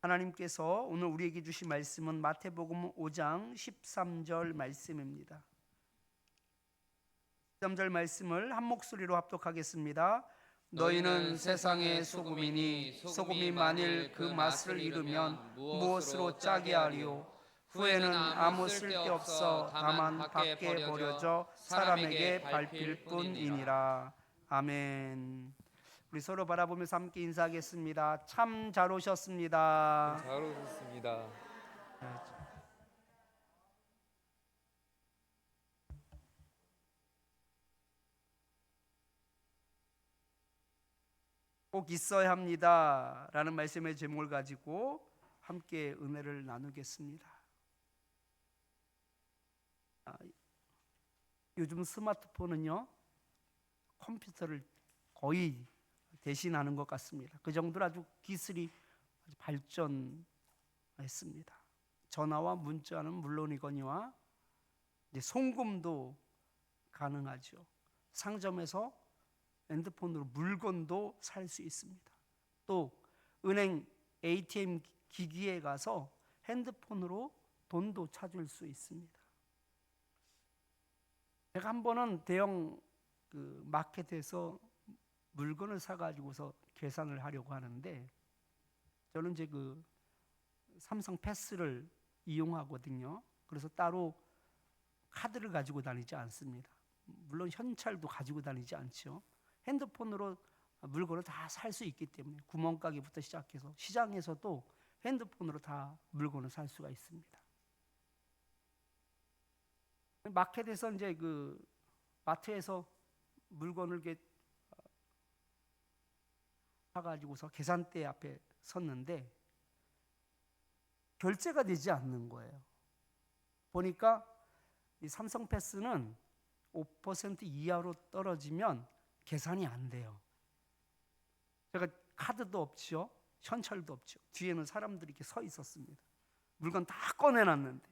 하나님께서 오늘 우리에게 주신 말씀은 마태복음 5장 13절 말씀입니다. 13절 말씀을 한 목소리로 합독하겠습니다. 너희는 세상의 소금이니 소금이 만일 그 맛을 잃으면 무엇으로 짜게 하리요? 후에는 아무 쓸데없어 다만 밖에 버려져 사람에게 밟힐 뿐이니라. 아멘. 우리 서로 바라보면서 함께 인사하겠습니다. 참 잘 오셨습니다. 잘 오셨습니다. 꼭 있어야 합니다 라는 말씀의 제목을 가지고 함께 은혜를 나누겠습니다. 요즘 스마트폰은요 컴퓨터를 거의 대신하는 것 같습니다. 그 정도로 아주 기술이 아주 발전했습니다. 전화와 문자는 물론이거니와 이제 송금도 가능하죠. 상점에서 핸드폰으로 물건도 살 수 있습니다. 또 은행 ATM 기기에 가서 핸드폰으로 돈도 찾을 수 있습니다. 제가 한 번은 대형 마켓에서 물건을 사가지고서 계산을 하려고 하는데 저는 이제 삼성 패스를 이용하거든요. 그래서 따로 카드를 가지고 다니지 않습니다. 물론 현찰도 가지고 다니지 않죠. 핸드폰으로 물건을 다 살 수 있기 때문에 구멍가게부터 시작해서 시장에서도 핸드폰으로 다 물건을 살 수가 있습니다. 마켓에서 이제 마트에서 물건을 이렇게 사가지고서 계산대 앞에 섰는데 결제가 되지 않는 거예요. 보니까 이 삼성패스는 5% 이하로 떨어지면 계산이 안 돼요. 제가 카드도 없죠, 현찰도 없죠. 뒤에는 사람들이 이렇게 서 있었습니다. 물건 다 꺼내놨는데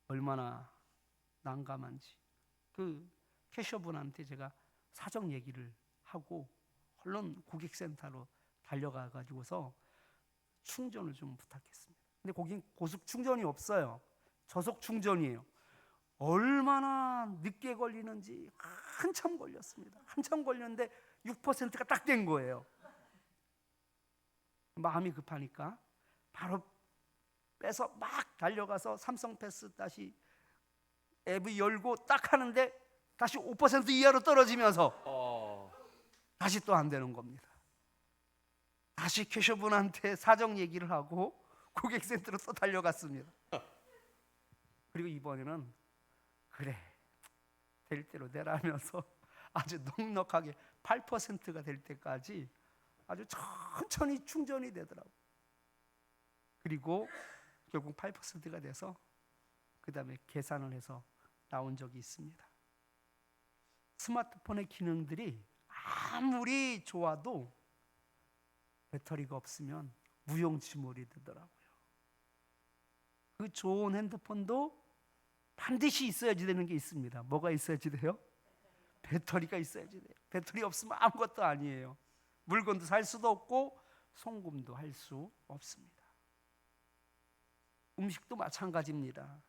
얼마나 난감한지 캐셔분한테 제가 사정 얘기를 하고 얼른 고객센터로 달려가 가지고서 충전을 좀 부탁했습니다. 근데 거긴 고속 충전이 없어요. 저속 충전이에요. 얼마나 늦게 걸리는지 한참 걸렸습니다. 한참 걸렸는데 6%가 딱 된 거예요. 마음이 급하니까 바로 빼서 막 달려가서 삼성패스 다시 앱을 열고 딱 하는데 다시 5% 이하로 떨어지면서 다시 또 안 되는 겁니다. 다시 캐셔분한테 사정 얘기를 하고 고객센터로 또 달려갔습니다. 그리고 이번에는 그래 될 대로 되라 하면서 아주 넉넉하게 8%가 될 때까지 아주 천천히 충전이 되더라고요. 그리고 결국 8%가 돼서 그 다음에 계산을 해서 나온 적이 있습니다. 스마트폰의 기능들이 아무리 좋아도 배터리가 없으면 무용지물이 되더라고요. 그 좋은 핸드폰도 반드시 있어야지 되는 게 있습니다. 뭐가 있어야지 돼요? 배터리가 있어야지 돼요. 배터리 없으면 아무것도 아니에요. 물건도 살 수도 없고 송금도 할 수 없습니다. 음식도 마찬가지입니다.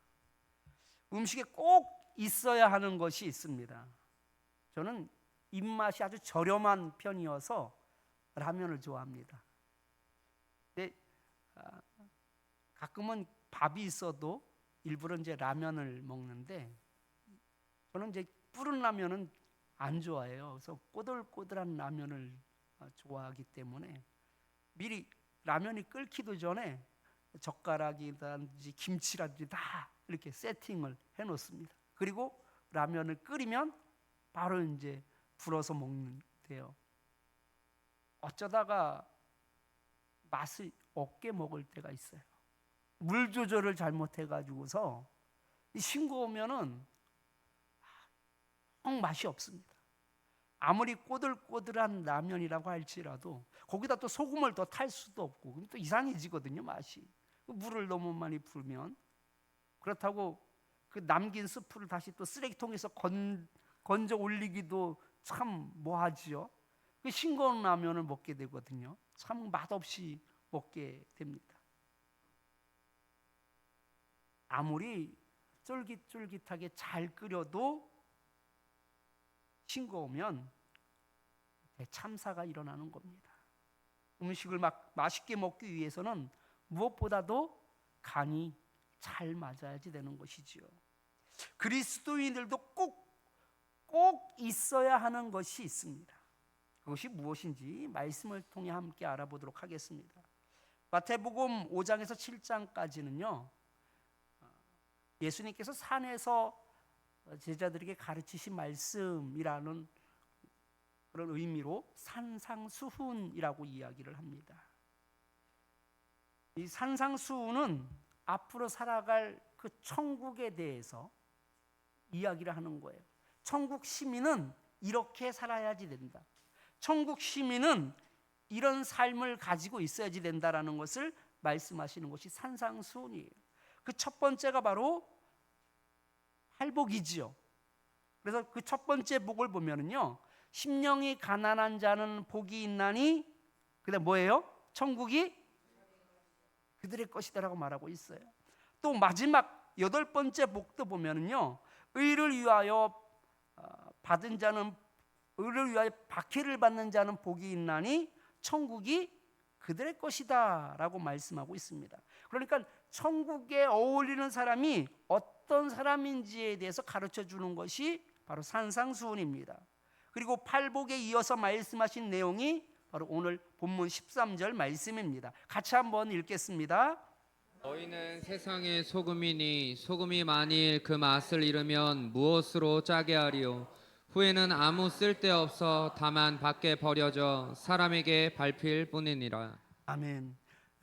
음식에 꼭 있어야 하는 것이 있습니다. 저는 입맛이 아주 저렴한 편이어서 라면을 좋아합니다. 근데 가끔은 밥이 있어도 일부러 이제 라면을 먹는데 저는 이제 뿌른 라면은 안 좋아해요. 그래서 꼬들꼬들한 라면을 좋아하기 때문에 미리 라면이 끓기도 전에 젓가락이라든지 김치라든지 다 이렇게 세팅을 해놓습니다. 그리고 라면을 끓이면 바로 이제 불어서 먹는데요. 어쩌다가 맛을 없게 먹을 때가 있어요. 물 조절을 잘못해가지고서 싱거우면은 맛이 없습니다. 아무리 꼬들꼬들한 라면이라고 할지라도 거기다 또 소금을 더 탈 수도 없고 그럼 또 이상해지거든요, 맛이. 물을 너무 많이 부으면. 그렇다고 그 남긴 스프를 다시 또 쓰레기통에서 건져 올리기도 참 뭐하지요. 그 싱거운 라면을 먹게 되거든요. 참 맛없이 먹게 됩니다. 아무리 쫄깃쫄깃하게 잘 끓여도 싱거우면 대참사가 일어나는 겁니다. 음식을 맛있게 먹기 위해서는 무엇보다도 간이 잘 맞아야지 되는 것이지요. 그리스도인들도 꼭 있어야 하는 것이 있습니다. 그것이 무엇인지 말씀을 통해 함께 알아보도록 하겠습니다. 마태복음 5장에서 7장까지는요, 예수님께서 산에서 제자들에게 가르치신 말씀이라는 그런 의미로 산상수훈이라고 이야기를 합니다. 이 산상수훈은 앞으로 살아갈 그 천국에 대해서 이야기를 하는 거예요. 천국 시민은 이렇게 살아야지 된다. 천국 시민은 이런 삶을 가지고 있어야지 된다라는 것을 말씀하시는 것이 산상수훈이에요. 그 첫 번째가 바로 팔복이지요. 그래서 그 첫 번째 복을 보면은요, 심령이 가난한 자는 복이 있나니, 그다음 뭐예요? 천국이 그들의 것이다라고 말하고 있어요. 또 마지막 8번째 복도 보면은요, 의를 위하여 받은 자는, 의를 위하여 박해를 받는 자는 복이 있나니 천국이 그들의 것이다라고 말씀하고 있습니다. 그러니까 천국에 어울리는 사람이 어떤 사람인지에 대해서 가르쳐 주는 것이 바로 산상수훈입니다. 그리고 팔복에 이어서 말씀하신 내용이 바로 오늘 본문 13절 말씀입니다. 같이 한번 읽겠습니다. 너희는 세상의 소금이니 소금이 만일 그 맛을 잃으면 무엇으로 짜게 하리요? 후에는 아무 쓸데없어 다만 밖에 버려져 사람에게 밟힐 뿐이니라. 아멘.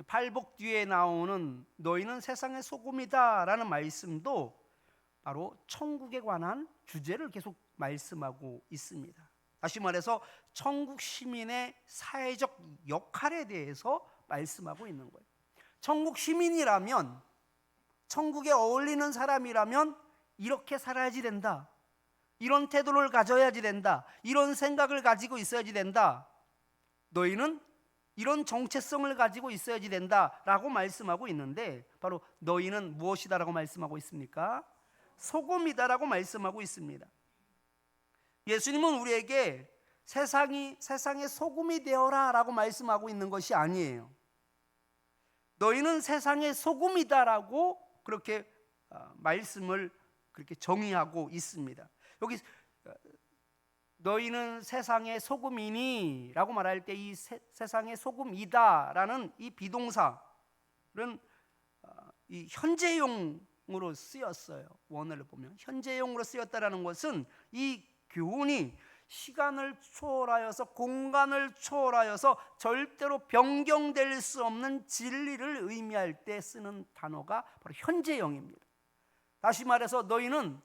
팔복 뒤에 나오는 너희는 세상의 소금이다 라는 말씀도 바로 천국에 관한 주제를 계속 말씀하고 있습니다. 다시 말해서 천국 시민의 사회적 역할에 대해서 말씀하고 있는 거예요. 천국 시민이라면, 천국에 어울리는 사람이라면 이렇게 살아야지 된다, 이런 태도를 가져야지 된다, 이런 생각을 가지고 있어야지 된다, 너희는 이런 정체성을 가지고 있어야지 된다라고 말씀하고 있는데, 바로 너희는 무엇이다라고 말씀하고 있습니까? 소금이다라고 말씀하고 있습니다. 예수님은 우리에게 세상의 소금이 되어라라고 말씀하고 있는 것이 아니에요. 너희는 세상의 소금이다라고 그렇게 말씀을 그렇게 정의하고 있습니다. 여기 너희는 세상의 소금이니 라고 말할 때 이 세상의 소금이다 라는 이 비동사는 이 현재용으로 쓰였어요. 원어를 보면 현재용으로 쓰였다라는 것은 이 교훈이 시간을 초월하여서, 공간을 초월하여서 절대로 변경될 수 없는 진리를 의미할 때 쓰는 단어가 바로 현재형입니다. 다시 말해서 너희는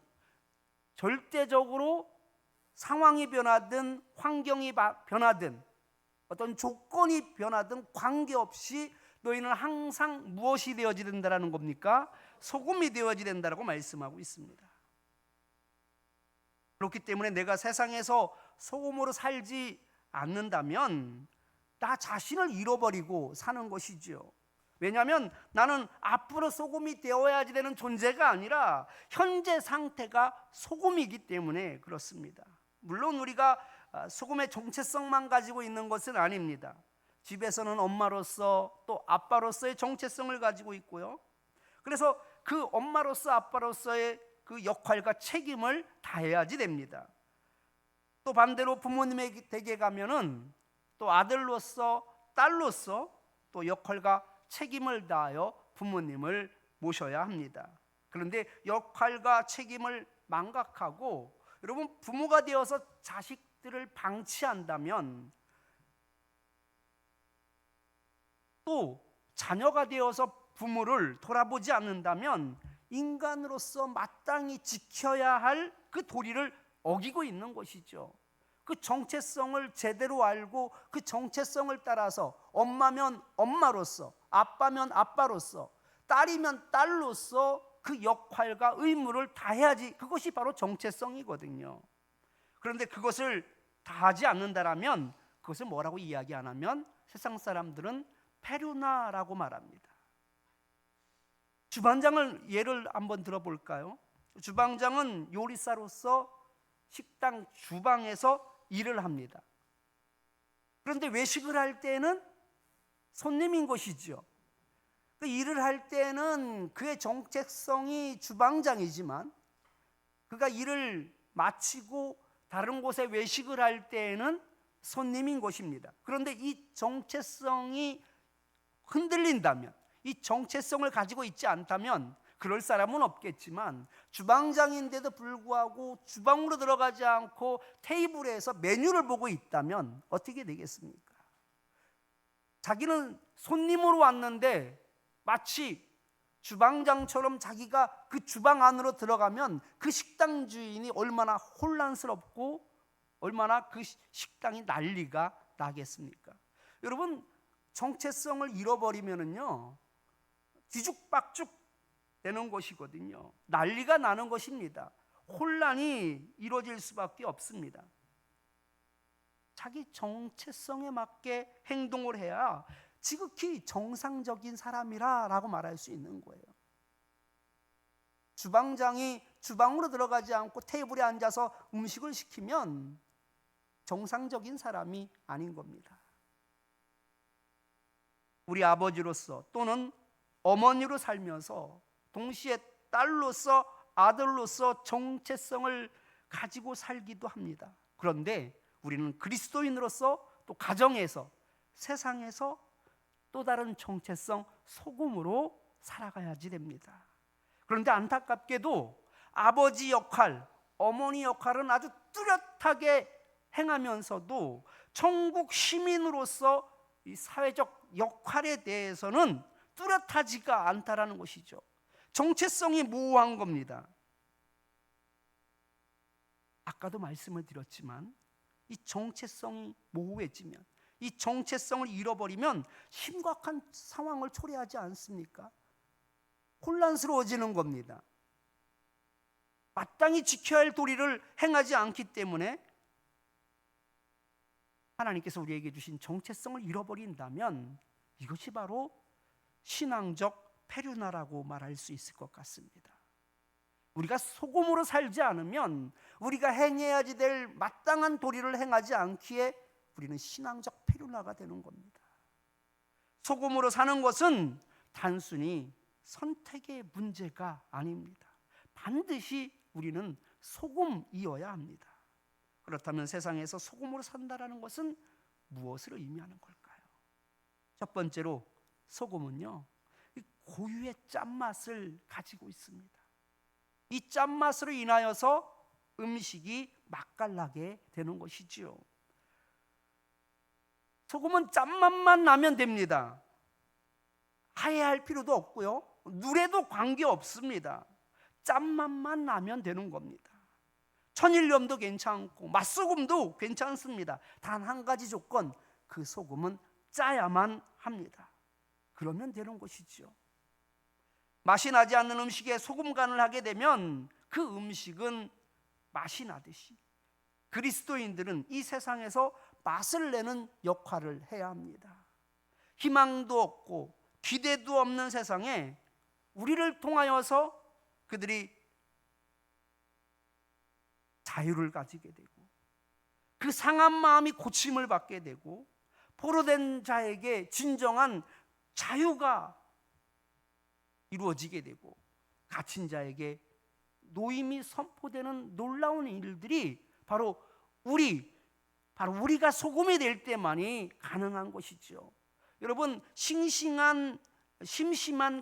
절대적으로 상황이 변하든 환경이 변하든 어떤 조건이 변하든 관계없이 너희는 항상 무엇이 되어야 된다는 겁니까? 소금이 되어야 된다고 말씀하고 있습니다. 그렇기 때문에 내가 세상에서 소금으로 살지 않는다면 나 자신을 잃어버리고 사는 것이죠. 왜냐하면 나는 앞으로 소금이 되어야지 되는 존재가 아니라 현재 상태가 소금이기 때문에 그렇습니다. 물론 우리가 소금의 정체성만 가지고 있는 것은 아닙니다. 집에서는 엄마로서 또 아빠로서의 정체성을 가지고 있고요. 그래서 그 엄마로서 아빠로서의 그 역할과 책임을 다해야지 됩니다. 또 반대로 부모님의 댁에 가면은 또 아들로서 딸로서 또 역할과 책임을 다하여 부모님을 모셔야 합니다. 그런데 역할과 책임을 망각하고 여러분 부모가 되어서 자식들을 방치한다면, 또 자녀가 되어서 부모를 돌아보지 않는다면 인간으로서 마땅히 지켜야 할 그 도리를 어기고 있는 것이죠. 그 정체성을 제대로 알고 그 정체성을 따라서 엄마면 엄마로서, 아빠면 아빠로서, 딸이면 딸로서 그 역할과 의무를 다해야지, 그것이 바로 정체성이거든요. 그런데 그것을 다하지 않는다라면 그것을 뭐라고 이야기 안 하면 세상 사람들은 페류나라고 말합니다. 주방장을 예를 한번 들어볼까요? 주방장은 요리사로서 식당 주방에서 일을 합니다. 그런데 외식을 할 때는 손님인 것이죠. 그 일을 할 때는 그의 정체성이 주방장이지만 그가 일을 마치고 다른 곳에 외식을 할 때에는 손님인 것입니다. 그런데 이 정체성이 흔들린다면, 이 정체성을 가지고 있지 않다면 그럴 사람은 없겠지만, 주방장인데도 불구하고 주방으로 들어가지 않고 테이블에서 메뉴를 보고 있다면 어떻게 되겠습니까? 자기는 손님으로 왔는데 마치 주방장처럼 자기가 그 주방 안으로 들어가면 그 식당 주인이 얼마나 혼란스럽고 얼마나 그 식당이 난리가 나겠습니까? 여러분, 정체성을 잃어버리면은요 뒤죽박죽 되는 것이거든요. 난리가 나는 것입니다. 혼란이 이루어질 수밖에 없습니다. 자기 정체성에 맞게 행동을 해야 지극히 정상적인 사람이라고 말할 수 있는 거예요. 주방장이 주방으로 들어가지 않고 테이블에 앉아서 음식을 시키면 정상적인 사람이 아닌 겁니다. 우리 아버지로서 또는 어머니로 살면서 동시에 딸로서 아들로서 정체성을 가지고 살기도 합니다. 그런데 우리는 그리스도인으로서 또 가정에서 세상에서 또 다른 정체성, 소금으로 살아가야지 됩니다. 그런데 안타깝게도 아버지 역할, 어머니 역할은 아주 뚜렷하게 행하면서도 천국 시민으로서 이 사회적 역할에 대해서는 뚜렷하지가 않다라는 것이죠. 정체성이 모호한 겁니다. 아까도 말씀을 드렸지만 이 정체성이 모호해지면, 이 정체성을 잃어버리면 심각한 상황을 초래하지 않습니까? 혼란스러워지는 겁니다. 마땅히 지켜야 할 도리를 행하지 않기 때문에 하나님께서 우리에게 주신 정체성을 잃어버린다면 이것이 바로 신앙적 페류나라고 말할 수 있을 것 같습니다. 우리가 소금으로 살지 않으면, 우리가 행해야지 될 마땅한 도리를 행하지 않기에 우리는 신앙적 페류나가 되는 겁니다. 소금으로 사는 것은 단순히 선택의 문제가 아닙니다. 반드시 우리는 소금이어야 합니다. 그렇다면 세상에서 소금으로 산다라는 것은 무엇을 의미하는 걸까요? 첫 번째로 소금은요, 고유의 짠맛을 가지고 있습니다. 이 짠맛으로 인하여서 음식이 맛깔나게 되는 것이지요. 소금은 짠맛만 나면 됩니다. 하얘할 필요도 없고요, 누래도 관계없습니다. 짠맛만 나면 되는 겁니다. 천일염도 괜찮고 맛소금도 괜찮습니다. 단 한 가지 조건, 그 소금은 짜야만 합니다. 그러면 되는 것이죠. 맛이 나지 않는 음식에 소금 간을 하게 되면 그 음식은 맛이 나듯이 그리스도인들은 이 세상에서 맛을 내는 역할을 해야 합니다. 희망도 없고 기대도 없는 세상에 우리를 통하여서 그들이 자유를 가지게 되고 그 상한 마음이 고침을 받게 되고 포로된 자에게 진정한 자유가 이루어지게 되고 갇힌 자에게 노임이 선포되는 놀라운 일들이 바로 우리가 소금이 될 때만이 가능한 것이죠. 여러분, 심심한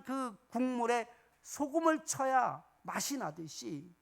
그 국물에 소금을 쳐야 맛이 나듯이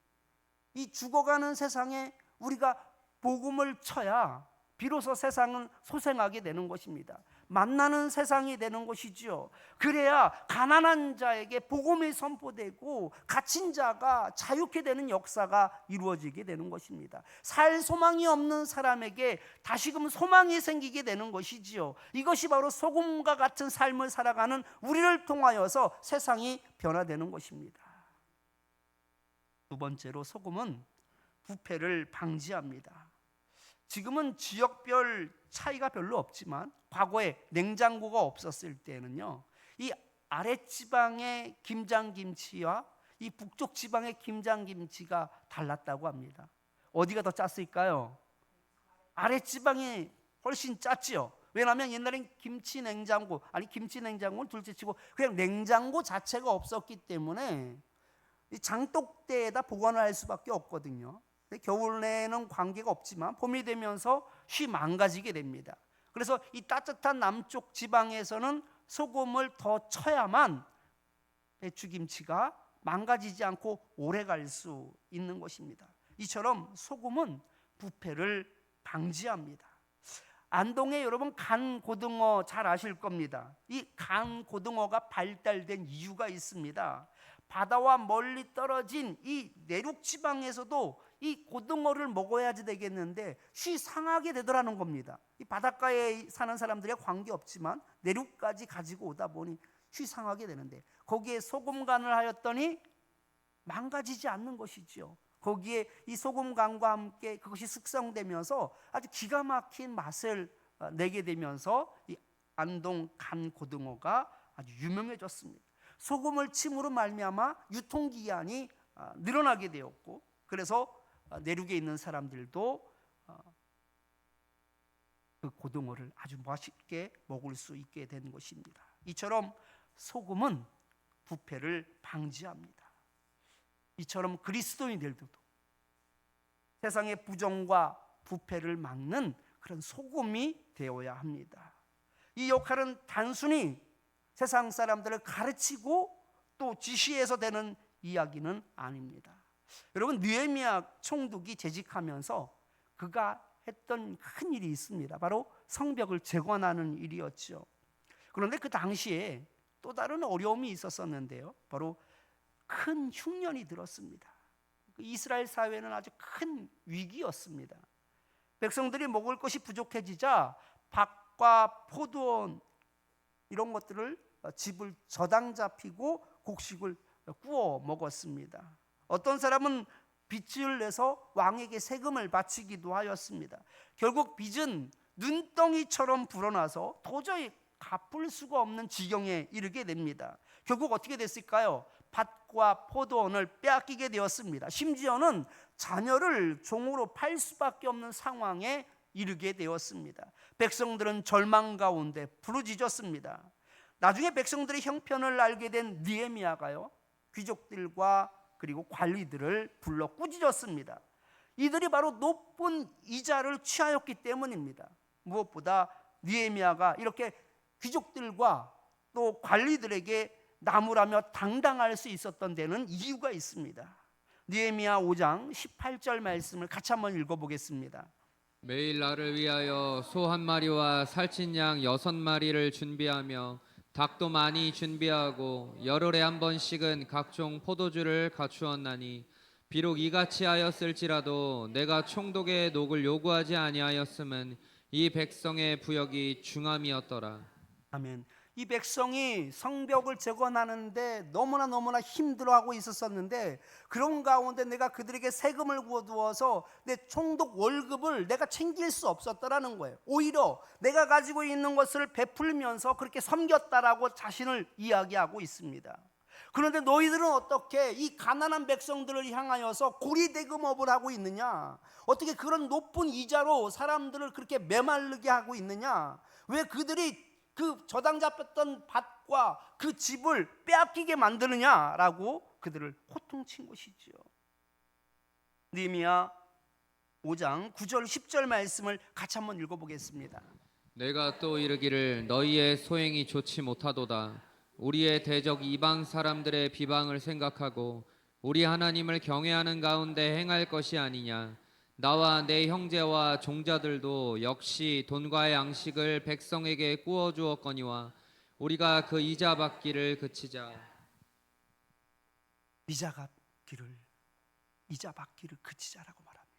이 죽어가는 세상에 우리가 복음을 쳐야 비로소 세상은 소생하게 되는 것입니다. 만나는 세상이 되는 것이지요. 그래야 가난한 자에게 복음이 선포되고 갇힌 자가 자유케 되는 역사가 이루어지게 되는 것입니다. 살 소망이 없는 사람에게 다시금 소망이 생기게 되는 것이지요. 이것이 바로 소금과 같은 삶을 살아가는 우리를 통하여서 세상이 변화되는 것입니다. 두 번째로 소금은 부패를 방지합니다. 지금은 지역별 차이가 별로 없지만 과거에 냉장고가 없었을 때는요, 이 아랫지방의 김장김치와 이 북쪽 지방의 김장김치가 달랐다고 합니다. 어디가 더 짰을까요? 아랫지방이 훨씬 짰지요. 왜냐하면 옛날엔 김치 냉장고는 둘째치고 그냥 냉장고 자체가 없었기 때문에 이 장독대에다 보관을 할 수밖에 없거든요. 겨울에는 관계가 없지만 봄이 되면서 쉬 망가지게 됩니다. 그래서 이 따뜻한 남쪽 지방에서는 소금을 더 쳐야만 배추김치가 망가지지 않고 오래 갈 수 있는 것입니다. 이처럼 소금은 부패를 방지합니다. 안동에 여러분 간고등어 잘 아실 겁니다. 이 간고등어가 발달된 이유가 있습니다. 바다와 멀리 떨어진 이 내륙 지방에서도 이 고등어를 먹어야지 되겠는데 쉬 상하게 되더라는 겁니다. 이 바닷가에 사는 사람들이 관계없지만 내륙까지 가지고 오다 보니 쉬 상하게 되는데 거기에 소금 간을 하였더니 망가지지 않는 것이죠. 거기에 이 소금 간과 함께 그것이 숙성되면서 아주 기가 막힌 맛을 내게 되면서 이 안동 간고등어가 아주 유명해졌습니다. 소금을 침으로 말미암아 유통기한이 늘어나게 되었고, 그래서 내륙에 있는 사람들도 그 고등어를 아주 맛있게 먹을 수 있게 된 것입니다. 이처럼 소금은 부패를 방지합니다. 이처럼 그리스도인들도 세상의 부정과 부패를 막는 그런 소금이 되어야 합니다. 이 역할은 단순히 세상 사람들을 가르치고 또 지시해서 되는 이야기는 아닙니다. 여러분, 느헤미야 총독이 재직하면서 그가 했던 큰 일이 있습니다. 바로 성벽을 재건하는 일이었죠. 그런데 그 당시에 또 다른 어려움이 있었었는데요. 바로 큰 흉년이 들었습니다. 이스라엘 사회는 아주 큰 위기였습니다. 백성들이 먹을 것이 부족해지자 밭과 포도원 이런 것들을 집을 저당 잡히고 곡식을 구워 먹었습니다. 어떤 사람은 빚을 내서 왕에게 세금을 바치기도 하였습니다. 결국 빚은 눈덩이처럼 불어나서 도저히 갚을 수가 없는 지경에 이르게 됩니다. 결국 어떻게 됐을까요? 밭과 포도원을 빼앗기게 되었습니다. 심지어는 자녀를 종으로 팔 수밖에 없는 상황에 이르게 되었습니다. 백성들은 절망 가운데 부르짖었습니다. 나중에 백성들의 형편을 알게 된 느헤미야가요, 귀족들과 그리고 관리들을 불러 꾸짖었습니다. 이들이 바로 높은 이자를 취하였기 때문입니다. 무엇보다 느헤미야가 이렇게 귀족들과 또 관리들에게 나무라며 당당할 수 있었던 데는 이유가 있습니다. 느헤미야 5장 18절 말씀을 같이 한번 읽어보겠습니다. 매일 나를 위하여 소 한 마리와 살찐 양 6마리를 준비하며 닭도 많이 준비하고 열흘에 한 번씩은 각종 포도주를 갖추었나니 비록 이같이 하였을지라도 내가 총독의 녹을 요구하지 아니하였음은 이 백성의 부역이 중함이었더라. 아멘. 이 백성이 성벽을 재건하는데 너무나 힘들어하고 있었었는데 그런 가운데 내가 그들에게 세금을 부어두어서 내 총독 월급을 내가 챙길 수 없었다라는 거예요. 오히려 내가 가지고 있는 것을 베풀면서 그렇게 섬겼다라고 자신을 이야기하고 있습니다. 그런데 너희들은 어떻게 이 가난한 백성들을 향하여서 고리대금업을 하고 있느냐? 어떻게 그런 높은 이자로 사람들을 그렇게 메마르게 하고 있느냐? 왜 그들이 그 저당 잡혔던 밭과 그 집을 빼앗기게 만드느냐라고 그들을 호통친 것이죠. 느헤미야 5장 9절 10절 말씀을 같이 한번 읽어보겠습니다. 내가 또 이르기를 너희의 소행이 좋지 못하도다. 우리의 대적 이방 사람들의 비방을 생각하고 우리 하나님을 경외하는 가운데 행할 것이 아니냐. 나와 내 형제와 종자들도 역시 돈과 양식을 백성에게 구워 주었거니와 우리가 그 이자 받기를 그치자. 이자 받기를 그치자라고 말합니다.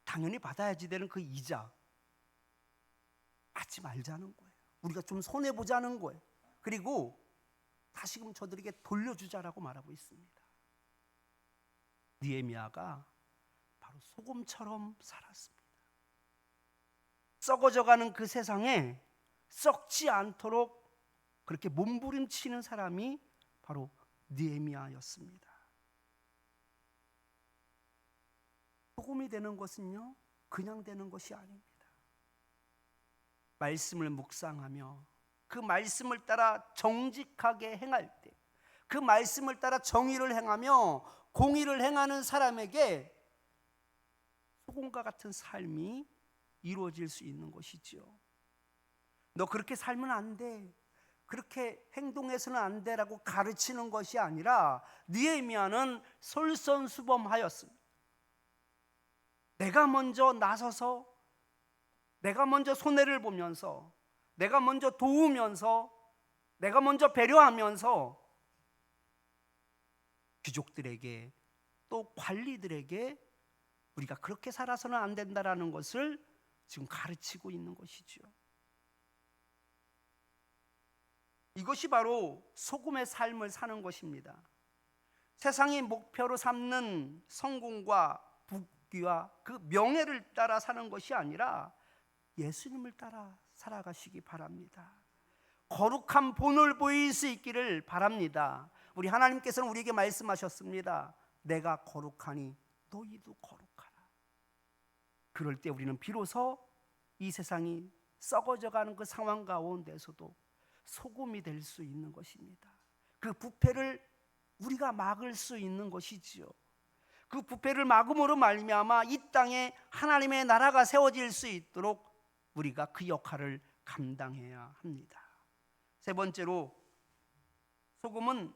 당연히 받아야지 되는 그 이자 받지 말자는 거예요. 우리가 좀 손해보자는 거예요. 그리고 다시금 저들에게 돌려주자라고 말하고 있습니다. 느헤미야가 바로 소금처럼 살았습니다. 썩어져가는 그 세상에 썩지 않도록 그렇게 몸부림치는 사람이 바로 느헤미야였습니다. 소금이 되는 것은요, 그냥 되는 것이 아닙니다. 말씀을 묵상하며 그 말씀을 따라 정직하게 행할 때, 그 말씀을 따라 정의를 행하며 공의를 행하는 사람에게 소금과 같은 삶이 이루어질 수 있는 것이지요. 너 그렇게 살면 안 돼, 그렇게 행동해서는 안 돼라고 가르치는 것이 아니라 느헤미야는 솔선수범하였습니다. 내가 먼저 나서서, 내가 먼저 손해를 보면서, 내가 먼저 도우면서, 내가 먼저 배려하면서 귀족들에게 또 관리들에게 우리가 그렇게 살아서는 안 된다라는 것을 지금 가르치고 있는 것이죠. 이것이 바로 소금의 삶을 사는 것입니다. 세상이 목표로 삼는 성공과 부귀와 그 명예를 따라 사는 것이 아니라 예수님을 따라 살아가시기 바랍니다. 거룩한 본을 보일 수 있기를 바랍니다. 우리 하나님께서는 우리에게 말씀하셨습니다. 내가 거룩하니 너희도 거룩하라. 그럴 때 우리는 비로소 이 세상이 썩어져가는 그 상황 가운데서도 소금이 될 수 있는 것입니다. 그 부패를 우리가 막을 수 있는 것이지요. 그 부패를 막음으로 말미암아 이 땅에 하나님의 나라가 세워질 수 있도록 우리가 그 역할을 감당해야 합니다. 세 번째로, 소금은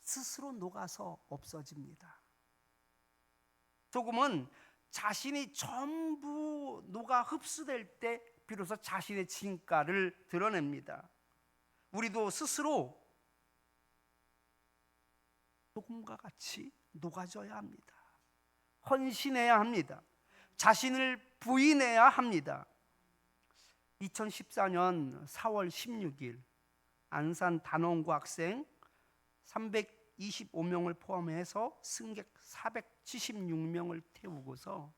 스스로 녹아서 없어집니다. 소금은 자신이 전부 녹아 흡수될 때 비로소 자신의 진가를 드러냅니다. 우리도 스스로 소금과 같이 녹아져야 합니다. 헌신해야 합니다. 자신을 부인해야 합니다. 2014년 4월 16일 안산 단원고 학생 325명을 포함해서 승객 476명을 태우고서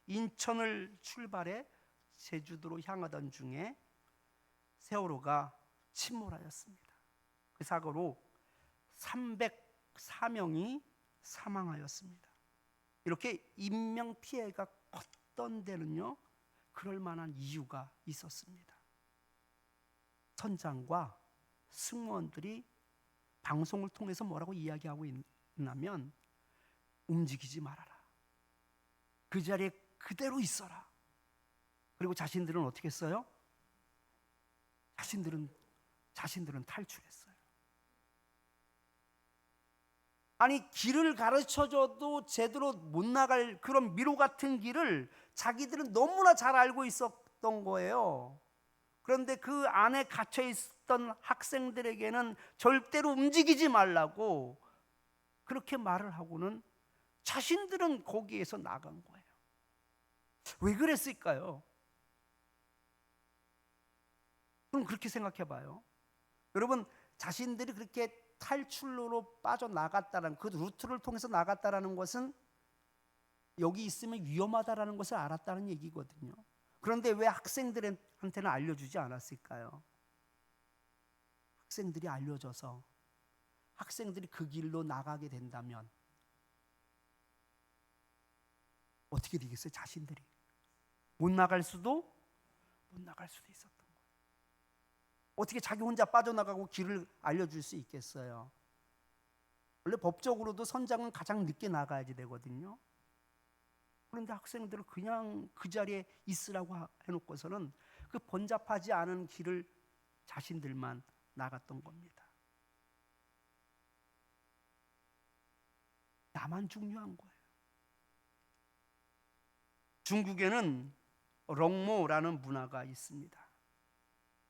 인천을 출발해 제주도로 향하던 중에 세월호가 침몰하였습니다. 그 사고로 304명이 사망하였습니다. 이렇게 인명피해가 컸던 데는요, 그럴 만한 이유가 있었습니다. 선장과 승무원들이 방송을 통해서 뭐라고 이야기하고 있냐면, 움직이지 말아라, 그 자리에 그대로 있어라. 그리고 자신들은 어떻게 했어요? 자신들은 탈출했어요. 아니, 길을 가르쳐줘도 제대로 못 나갈 그런 미로 같은 길을 자기들은 너무나 잘 알고 있었던 거예요. 그런데 그 안에 갇혀 있었던 학생들에게는 절대로 움직이지 말라고 그렇게 말을 하고는 자신들은 거기에서 나간 거예요. 왜 그랬을까요? 그럼 그렇게 생각해 봐요. 여러분, 자신들이 그렇게 탈출로로 빠져나갔다는, 그 루트를 통해서 나갔다는 것은 여기 있으면 위험하다라는 것을 알았다는 얘기거든요. 그런데 왜 학생들한테는 알려주지 않았을까요? 학생들이 알려줘서 학생들이 그 길로 나가게 된다면 어떻게 되겠어요? 자신들이 못 나갈 수도 있었던 거예요. 어떻게 자기 혼자 빠져나가고 길을 알려줄 수 있겠어요? 원래 법적으로도 선장은 가장 늦게 나가야지 되거든요. 그런데 학생들을 그냥 그 자리에 있으라고 해놓고서는 그 번잡하지 않은 길을 자신들만 나갔던 겁니다. 나만 중요한 거예요. 중국에는 렁모라는 문화가 있습니다.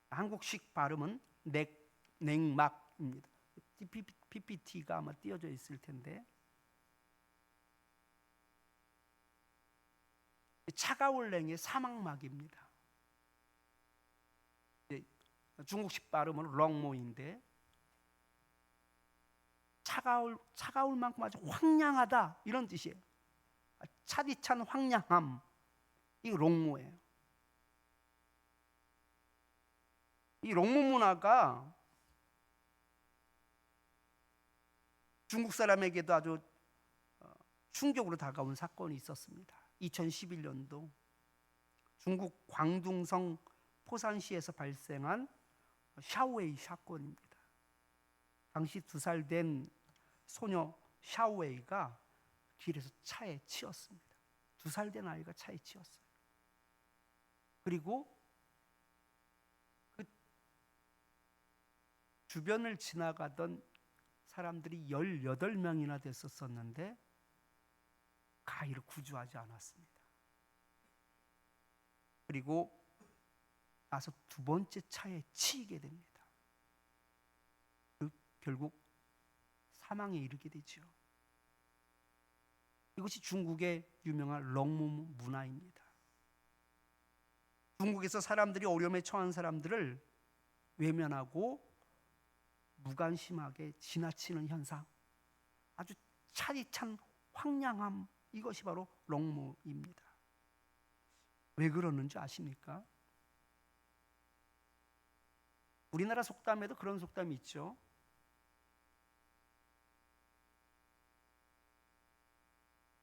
한국식 발음은 냉막입니다. PPT가 아마 띄어져 있을 텐데, 차가울 냉의 사막막입니다. 중국식 발음은 렁모인데, 차가울 만큼 아주 황량하다 이런 뜻이에요. 차디찬 황량함, 이 롱모예요. 이 롱모 문화가 중국 사람에게도 아주 충격으로 다가온 사건이 있었습니다. 2011년도 중국 광둥성 포산시에서 발생한 샤오웨이 사건입니다. 당시 2살 된 소녀 샤오웨이가 길에서 차에 치였습니다. 2살 된 아이가 차에 치였어요. 그리고 그 주변을 지나가던 사람들이 18명이나 됐었는데 그 아이를 구조하지 않았습니다. 그리고 나서 2번째 차에 치이게 됩니다. 결국 사망에 이르게 되죠. 이것이 중국의 유명한 롱모 문화입니다. 중국에서 사람들이 어려움에 처한 사람들을 외면하고 무관심하게 지나치는 현상, 아주 차디찬 황량함, 이것이 바로 롱모입니다. 왜 그러는지 아십니까? 우리나라 속담에도 그런 속담이 있죠.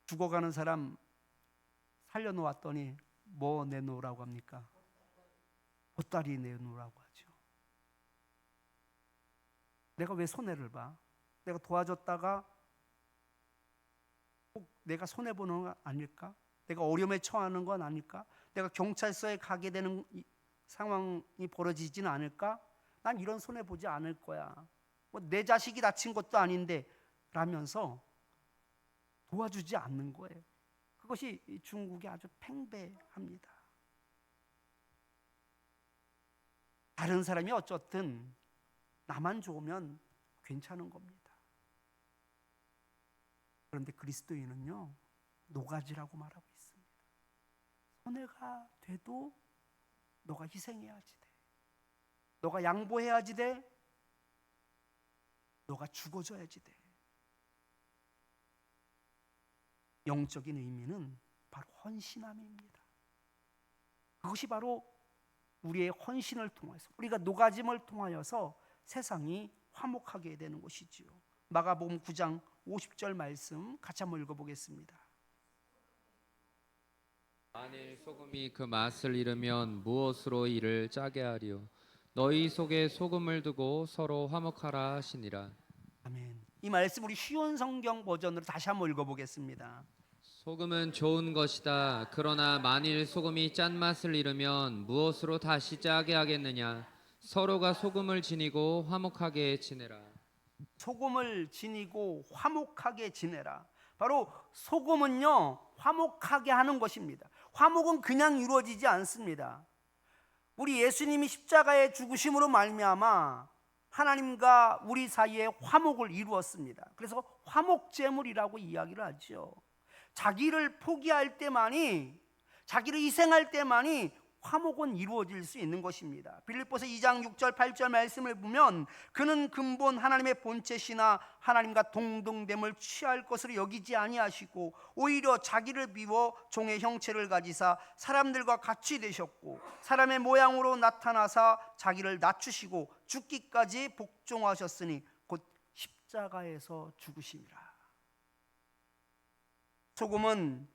죽어가는 사람 살려놓았더니 뭐 내놓으라고 합니까? 보따리 내놓으라고 하죠. 내가 왜 손해를 봐? 내가 도와줬다가 꼭 내가 손해보는 건 아닐까? 내가 어려움에 처하는 건 아닐까? 내가 경찰서에 가게 되는 상황이 벌어지지는 않을까? 난 이런 손해보지 않을 거야. 뭐 내 자식이 다친 것도 아닌데 라면서 도와주지 않는 거예요. 그것이 중국이 아주 팽배합니다. 다른 사람이 어쨌든 나만 좋으면 괜찮은 겁니다. 그런데 그리스도인은요, 노가지라고 말하고 있습니다. 손해가 돼도 너가 희생해야지 돼. 너가 양보해야지 돼. 너가 죽어줘야지 돼. 영적인 의미는 바로 헌신함입니다. 그것이 바로 우리의 헌신을 통해서, 우리가 노가짐을 통하여서 세상이 화목하게 되는 것이지요. 마가복음 9장 50절 말씀 같이 한번 읽어보겠습니다. 만일 소금이 그 맛을 잃으면 무엇으로 이를 짜게 하리요? 너희 속에 소금을 두고 서로 화목하라 하시니라. 아멘. 이 말씀 우리 쉬운 성경 버전으로 다시 한번 읽어보겠습니다. 소금은 좋은 것이다. 그러나 만일 소금이 짠맛을 잃으면 무엇으로 다시 짜게 하겠느냐? 서로가 소금을 지니고 화목하게 지내라. 소금을 지니고 화목하게 지내라. 바로 소금은요, 화목하게 하는 것입니다. 화목은 그냥 이루어지지 않습니다. 우리 예수님이 십자가에 죽으심으로 말미암아 하나님과 우리 사이에 화목을 이루었습니다. 그래서 화목제물이라고 이야기를 하죠. 자기를 포기할 때만이, 자기를 희생할 때만이 화목은 이루어질 수 있는 것입니다. 빌립보서 2장 6절 8절 말씀을 보면 그는 근본 하나님의 본체시나 하나님과 동등됨을 취할 것으로 여기지 아니하시고 오히려 자기를 비워 종의 형체를 가지사 사람들과 같이 되셨고 사람의 모양으로 나타나사 자기를 낮추시고 죽기까지 복종하셨으니 곧 십자가에서 죽으심이라. 소금은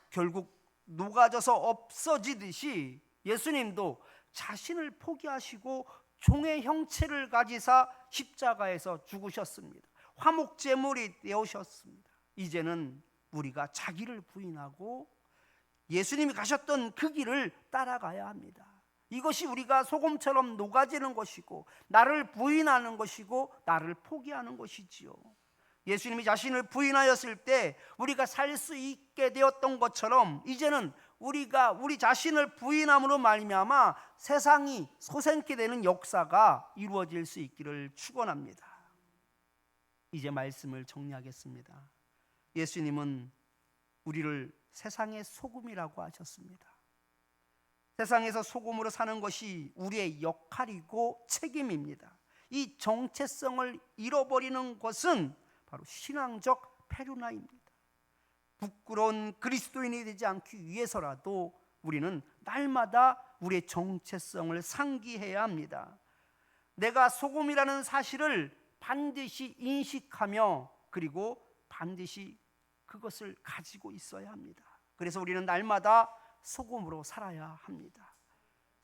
결국 녹아져서 없어지듯이 예수님도 자신을 포기하시고 종의 형체를 가지사 십자가에서 죽으셨습니다. 화목제물이 되오셨습니다. 이제는 우리가 자기를 부인하고 예수님이 가셨던 그 길을 따라가야 합니다. 이것이 우리가 소금처럼 녹아지는 것이고 나를 부인하는 것이고 나를 포기하는 것이지요. 예수님이 자신을 부인하였을 때 우리가 살 수 있게 되었던 것처럼 이제는 우리가 우리 자신을 부인함으로 말미암아 세상이 소생케 되는 역사가 이루어질 수 있기를 축원합니다. 이제 말씀을 정리하겠습니다. 예수님은 우리를 세상의 소금이라고 하셨습니다. 세상에서 소금으로 사는 것이 우리의 역할이고 책임입니다. 이 정체성을 잃어버리는 것은 바로 신앙적 페루나입니다. 부끄러운 그리스도인이 되지 않기 위해서라도 우리는 날마다 우리의 정체성을 상기해야 합니다. 내가 소금이라는 사실을 반드시 인식하며 그리고 반드시 그것을 가지고 있어야 합니다. 그래서 우리는 날마다 소금으로 살아야 합니다.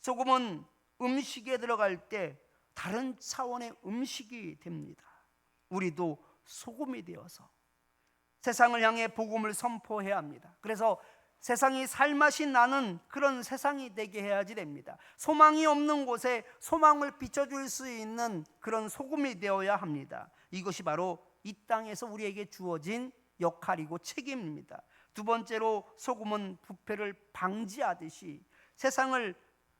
소금은 음식에 들어갈 때 다른 차원의 음식이 됩니다. 우리도 소금이 되어서 세상을 향해 복음을 선포해야 합니다. 그래서 세상이 살맛이 나는 그런 세상이 되게 해야지 됩니다. 소망이 없는 곳에 소망을 비춰줄 수 있는 그런 소금이 되어야 합니다. 이것이 바로 이 땅에서 우리에게 주어진 역할이고 책임입니다. 두 번째로 소금은 부패를 방지하듯이 세상을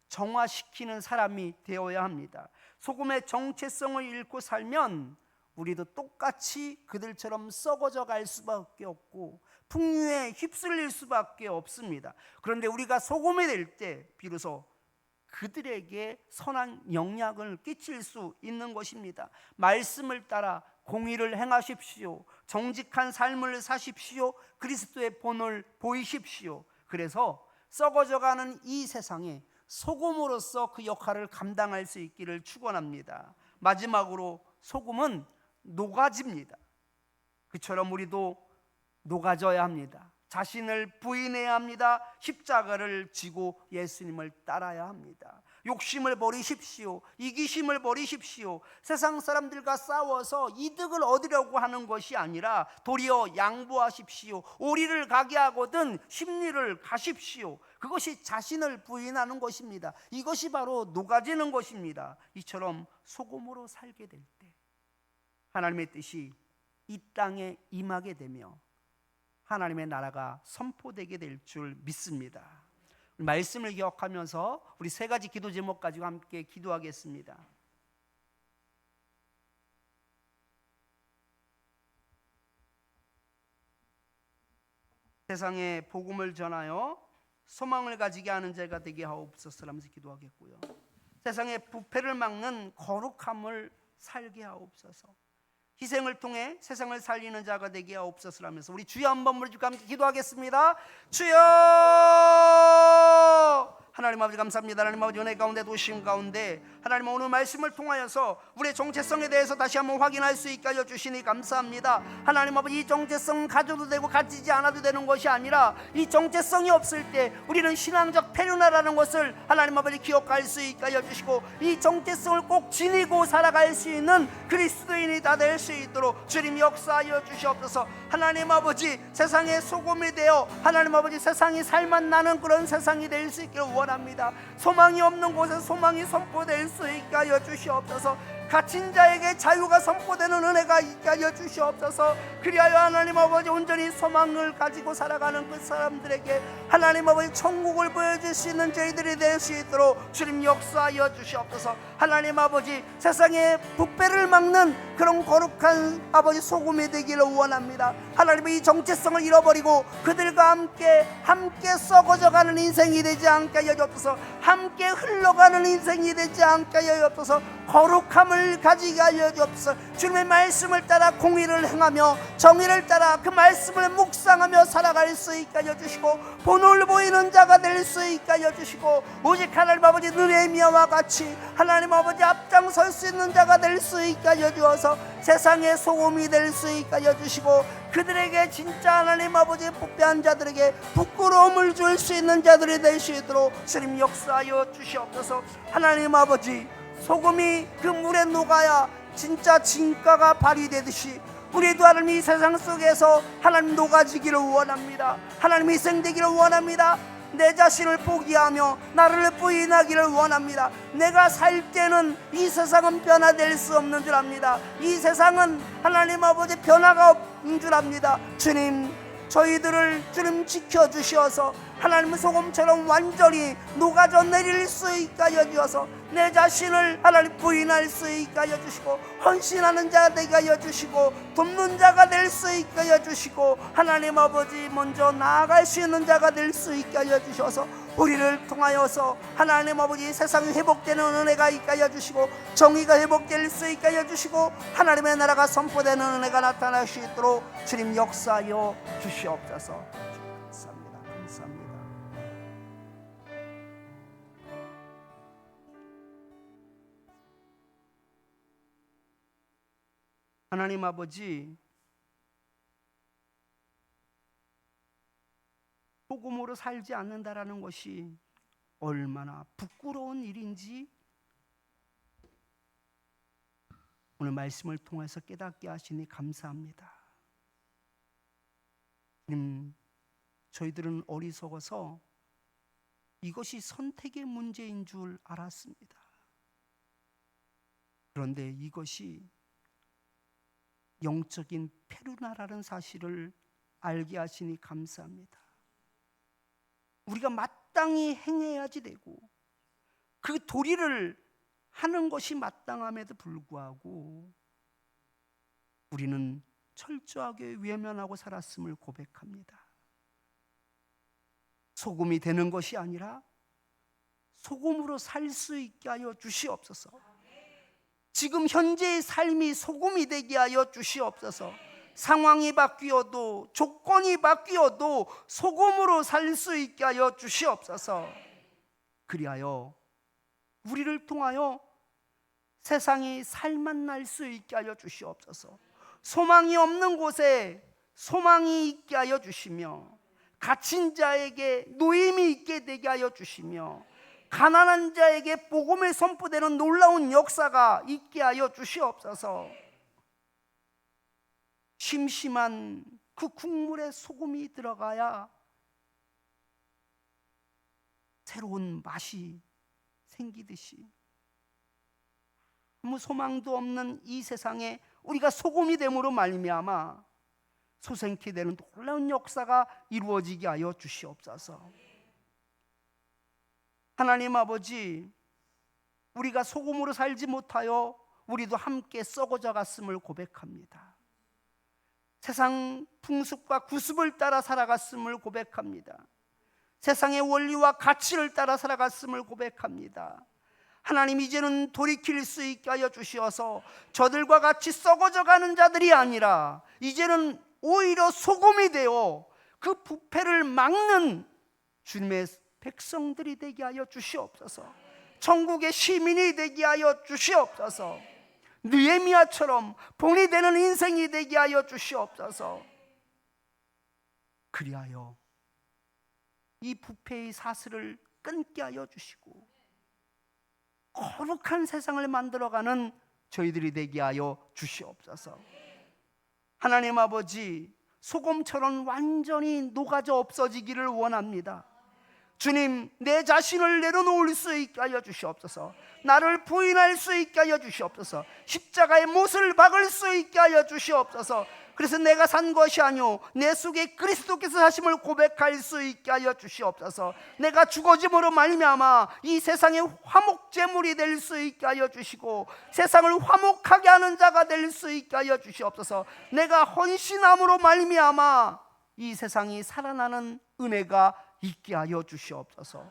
정화시키는 사람이 되어야 합니다. 소금의 정체성을 잃고 살면 우리도 똑같이 그들처럼 썩어져 갈 수밖에 없고 풍류에 휩쓸릴 수밖에 없습니다. 그런데 우리가 소금이 될 때 비로소 그들에게 선한 영향을 끼칠 수 있는 것입니다. 말씀을 따라 공의를 행하십시오. 정직한 삶을 사십시오. 그리스도의 본을 보이십시오. 그래서 썩어져가는 이 세상에 소금으로서 그 역할을 감당할 수 있기를 축원합니다. 마지막으로 소금은 녹아집니다. 그처럼 우리도 녹아져야 합니다. 자신을 부인해야 합니다. 십자가를 지고 예수님을 따라야 합니다. 욕심을 버리십시오. 이기심을 버리십시오. 세상 사람들과 싸워서 이득을 얻으려고 하는 것이 아니라 도리어 양보하십시오. 오리를 가게 하거든 십리를 가십시오. 그것이 자신을 부인하는 것입니다. 이것이 바로 녹아지는 것입니다. 이처럼 소금으로 살게 될 때 하나님의 뜻이 이 땅에 임하게 되며 하나님의 나라가 선포되게 될 줄 믿습니다. 말씀을 기억하면서 우리 세 가지 기도 제목 가지고 함께 기도하겠습니다. 세상에 복음을 전하여 소망을 가지게 하는 자가 되게 하옵소서라면서 기도하겠고요. 세상의 부패를 막는 거룩함을 살게 하옵소서. 희생을 통해 세상을 살리는 자가 되게 하옵소서라면서 우리 주여 한번 부르짖고 함께 기도하겠습니다. 주여! 하나님 아버지 감사합니다. 하나님 아버지 은혜 가운데 도심 가운데 하나님 오늘 말씀을 통하여서 우리의 정체성에 대해서 다시 한번 확인할 수 있게 하여 주시니 감사합니다. 하나님 아버지 이 정체성 가져도 되고 가지지 않아도 되는 것이 아니라 이 정체성이 없을 때 우리는 신앙적 폐륜화라는 것을 하나님 아버지 기억할 수 있게 하여 주시고 이 정체성을 꼭 지니고 살아갈 수 있는 그리스도인이 다 될 수 있도록 주님 역사하여 주시옵소서. 하나님 아버지 세상의 소금이 되어 하나님 아버지 세상이 살맛 나는 그런 세상이 될 수 있기를 원합니다. 소망이 없는 곳에 소망이 선포될 수 있게 하여 주시옵소서. 갇힌 자에게 자유가 선포되는 은혜가 있게 하여 주시옵소서. 그리하여 하나님 아버지 온전히 소망을 가지고 살아가는 그 사람들에게 하나님 아버지 천국을 보여줄 수 있는 저희들이 될 수 있도록 주님 역사하여 주시옵소서. 하나님 아버지 세상의 부패를 막는 그런 거룩한 아버지 소금이 되기를 원합니다. 하나님의 이 정체성을 잃어버리고 그들과 함께 썩어져가는 인생이 되지 않게 하여 주옵소서. 함께 흘러가는 인생이 되지 않게 하여 주옵소서. 거룩함을 가지게 하여 주옵소서. 주님의 말씀을 따라 공의를 행하며 정의를 따라 그 말씀을 묵상하며 살아갈 수 있게 하여 주시고 본을 보이는 자가 될 수 있게 하여 주시고 오직 하나님 아버지 느헤미야와 같이 하나님 아버지 앞장설 수 있는 자가 될 수 있게 하여 주어서 세상의 소금이 될 수 있게 하여 주시고 그들에게 진짜 하나님 아버지 부패한 자들에게 부끄러움을 줄 수 있는 자들이 될 수 있도록 주님 역사하여 주시옵소서. 하나님 아버지 소금이 그 물에 녹아야 진짜 진가가 발휘되듯이 우리도 하나님 이 세상 속에서 하나님 녹아지기를 원합니다. 하나님 희생되기를 원합니다. 내 자신을 포기하며 나를 부인하기를 원합니다. 내가 살 때는 이 세상은 변화될 수 없는 줄 압니다. 이 세상은 하나님 아버지 변화가 없는 줄 압니다. 주님 저희들을 주님 지켜주셔서 하나님의 소금처럼 완전히 녹아져 내릴 수 있게 하여 주셔서 내 자신을 하나님 부인할 수 있게 하여 주시고 헌신하는 자가 되게 하여 주시고 돕는 자가 될 수 있게 하여 주시고 하나님 아버지 먼저 나아갈 수 있는 자가 될 수 있게 하여 주셔서 우리를 통하여서 하나님 아버지 세상이 회복되는 은혜가 있게 하여 주시고 정의가 회복될 수 있게 하여 주시고 하나님의 나라가 선포되는 은혜가 나타날 수 있도록 주님 역사하여 주시옵소서. 감사합니다. 감사합니다. 하나님 아버지, 복음으로 살지 않는다라는 것이 얼마나 부끄러운 일인지 오늘 말씀을 통해서 깨닫게 하시니 감사합니다. 저희들은 어리석어서 이것이 선택의 문제인 줄 알았습니다. 그런데 이것이 영적인 페루나라는 사실을 알게 하시니 감사합니다. 우리가 마땅히 행해야지 되고 그 도리를 하는 것이 마땅함에도 불구하고 우리는 철저하게 외면하고 살았음을 고백합니다. 소금이 되는 것이 아니라 소금으로 살 수 있게 하여 주시옵소서. 지금 현재의 삶이 소금이 되게 하여 주시옵소서. 상황이 바뀌어도 조건이 바뀌어도 소금으로 살 수 있게 하여 주시옵소서. 그리하여 우리를 통하여 세상이 살맛날 수 있게 하여 주시옵소서. 소망이 없는 곳에 소망이 있게 하여 주시며 갇힌 자에게 노임이 있게 되게 하여 주시며 가난한 자에게 복음의 선포되는 놀라운 역사가 있게 하여 주시옵소서. 심심한 그 국물에 소금이 들어가야 새로운 맛이 생기듯이 아무 소망도 없는 이 세상에 우리가 소금이 됨으로 말미암아 소생케 되는 놀라운 역사가 이루어지게 하여 주시옵소서. 하나님 아버지, 우리가 소금으로 살지 못하여 우리도 함께 썩어져 갔음을 고백합니다. 세상 풍습과 구습을 따라 살아갔음을 고백합니다. 세상의 원리와 가치를 따라 살아갔음을 고백합니다. 하나님, 이제는 돌이킬 수 있게 하여 주시어서 저들과 같이 썩어져 가는 자들이 아니라 이제는 오히려 소금이 되어 그 부패를 막는 주님의 백성들이 되게 하여 주시옵소서. 천국의 시민이 되게 하여 주시옵소서. 느헤미야처럼 본이 되는 인생이 되게 하여 주시옵소서. 그리하여 이 부패의 사슬을 끊게 하여 주시고 거룩한 세상을 만들어가는 저희들이 되게 하여 주시옵소서. 하나님 아버지, 소금처럼 완전히 녹아져 없어지기를 원합니다. 주님, 내 자신을 내려놓을 수 있게 하여 주시옵소서. 나를 부인할 수 있게 하여 주시옵소서. 십자가의 못을 박을 수 있게 하여 주시옵소서. 그래서 내가 산 것이 아니오 내 속에 그리스도께서 사심을 고백할 수 있게 하여 주시옵소서. 내가 죽어짐으로 말미암아 이 세상의 화목제물이 될 수 있게 하여 주시고 세상을 화목하게 하는 자가 될 수 있게 하여 주시옵소서. 내가 헌신함으로 말미암아 이 세상이 살아나는 은혜가 있게 하여 주시옵소서.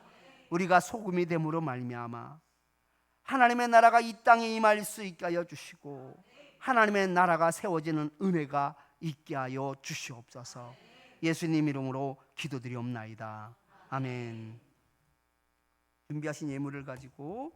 우리가 소금이 됨으로 말미암아 하나님의 나라가 이 땅에 임할 수 있게 하여 주시고 하나님의 나라가 세워지는 은혜가 있게 하여 주시옵소서. 예수님 이름으로 기도드리옵나이다. 아멘. 준비하신 예물을 가지고